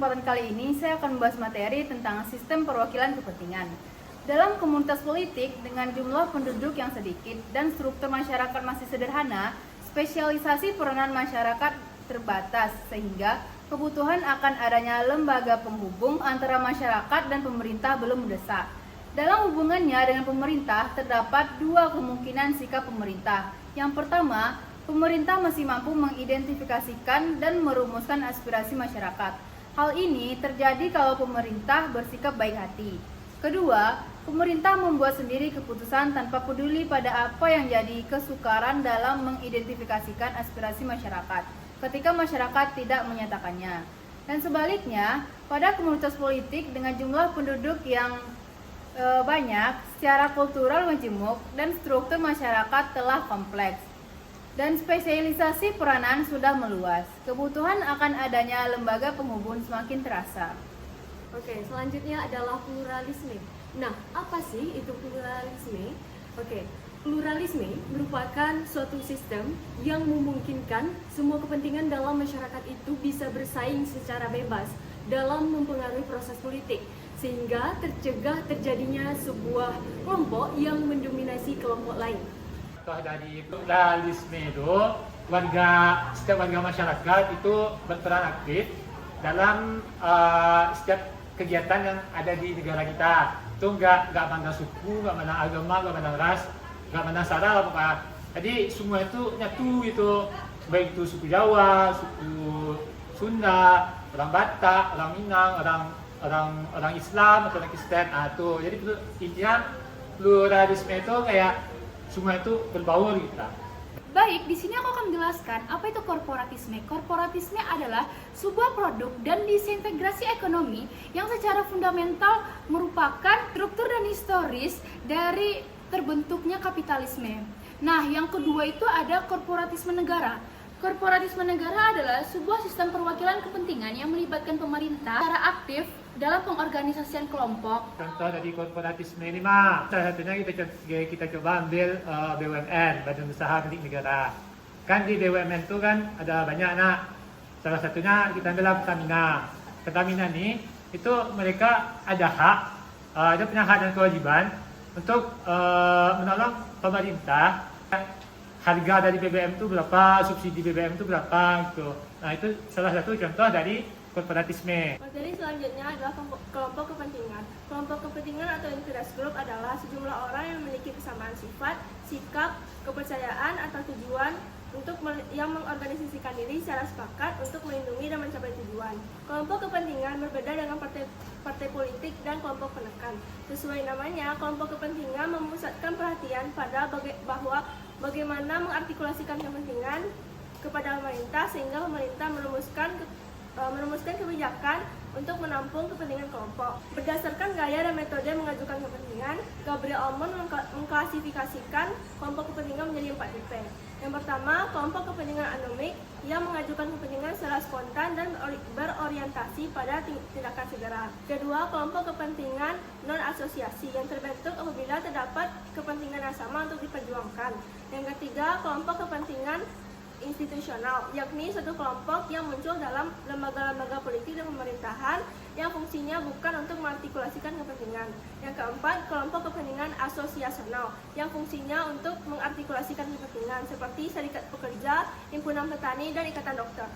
kesempatan kali ini saya akan membahas materi tentang sistem perwakilan kepentingan. Dalam komunitas politik dengan jumlah penduduk yang sedikit dan struktur masyarakat masih sederhana, spesialisasi peranan masyarakat terbatas sehingga kebutuhan akan adanya lembaga penghubung antara masyarakat dan pemerintah belum mendesak. Dalam hubungannya dengan pemerintah terdapat dua kemungkinan sikap pemerintah. Yang pertama, pemerintah masih mampu mengidentifikasikan dan merumuskan aspirasi masyarakat. Hal ini terjadi kalau pemerintah bersikap baik hati. Kedua, pemerintah membuat sendiri keputusan tanpa peduli pada apa yang jadi kesukaran dalam mengidentifikasikan aspirasi masyarakat ketika masyarakat tidak menyatakannya. Dan sebaliknya, pada komunitas politik dengan jumlah penduduk yang banyak, secara kultural majemuk dan struktur masyarakat telah kompleks dan spesialisasi peranan sudah meluas. Kebutuhan akan adanya lembaga penghubung semakin terasa. Oke, selanjutnya adalah pluralisme. Nah, apa sih itu pluralisme? Oke, pluralisme merupakan suatu sistem yang memungkinkan semua kepentingan dalam masyarakat itu bisa bersaing secara bebas dalam mempengaruhi proses politik, sehingga tercegah terjadinya sebuah kelompok yang mendominasi kelompok lain. Contoh dari pluralisme itu, setiap warga masyarakat itu berperan aktif dalam setiap kegiatan yang ada di negara kita. Itu nggak pandang suku, nggak pandang agama, nggak pandang ras, nggak pandang sara lah pokoknya. Jadi semua itu nyatu gitu, baik itu suku Jawa, suku Sunda, orang Batak, orang Minang, orang Islam atau orang Kristen. Tuh. Jadi intinya pluralisme itu kayak semua itu berbaur gitu. Baik, di sini aku akan menjelaskan apa itu korporatisme. Korporatisme adalah sebuah produk dan disintegrasi ekonomi yang secara fundamental merupakan struktur dan historis dari terbentuknya kapitalisme. Nah, yang kedua itu ada korporatisme negara. Korporatisme negara adalah sebuah sistem perwakilan kepentingan yang melibatkan pemerintah secara aktif dalam pengorganisasian kelompok. Contoh dari korporatisme ini mah, salah satunya kita coba ambil BUMN, Badan Usaha Milik Negara. Kan di BUMN itu kan ada banyak salah satunya kita ambil Pertamina. Pertamina ini itu mereka ada hak, ada punya hak dan kewajiban untuk menolong pemerintah. Harga dari BBM itu berapa, subsidi BBM itu berapa gitu. Nah itu salah satu contoh dari korporatisme. Materi selanjutnya adalah kelompok kepentingan. Kelompok kepentingan atau interest group adalah sejumlah orang yang memiliki kesamaan sifat, sikap, kepercayaan atau tujuan yang mengorganisasikan diri secara sepakat untuk melindungi dan mencapai tujuan. Kelompok kepentingan berbeda dengan partai politik dan kelompok penekan. Sesuai namanya, kelompok kepentingan memusatkan perhatian pada bahwa bagaimana mengartikulasikan kepentingan kepada pemerintah sehingga pemerintah merumuskan kebijakan untuk menampung kepentingan kelompok. Berdasarkan gaya dan metode mengajukan kepentingan, Gabriel Almond mengklasifikasikan kelompok kepentingan menjadi 4 tipe. Yang pertama, kelompok kepentingan anomik yang mengajukan kepentingan secara spontan dan berorientasi pada tindakan segera. Kedua, kelompok kepentingan non-asosiasi yang terbentuk apabila terdapat kepentingan yang sama untuk diperjuangkan. Yang ketiga, kelompok kepentingan institusional, yakni suatu kelompok yang muncul dalam lembaga-lembaga politik dan pemerintahan yang fungsinya bukan untuk mengartikulasikan kepentingan. Yang keempat, kelompok kepentingan asosiasional yang fungsinya untuk mengartikulasikan kepentingan seperti serikat pekerja, himpunan petani, dan ikatan dokter.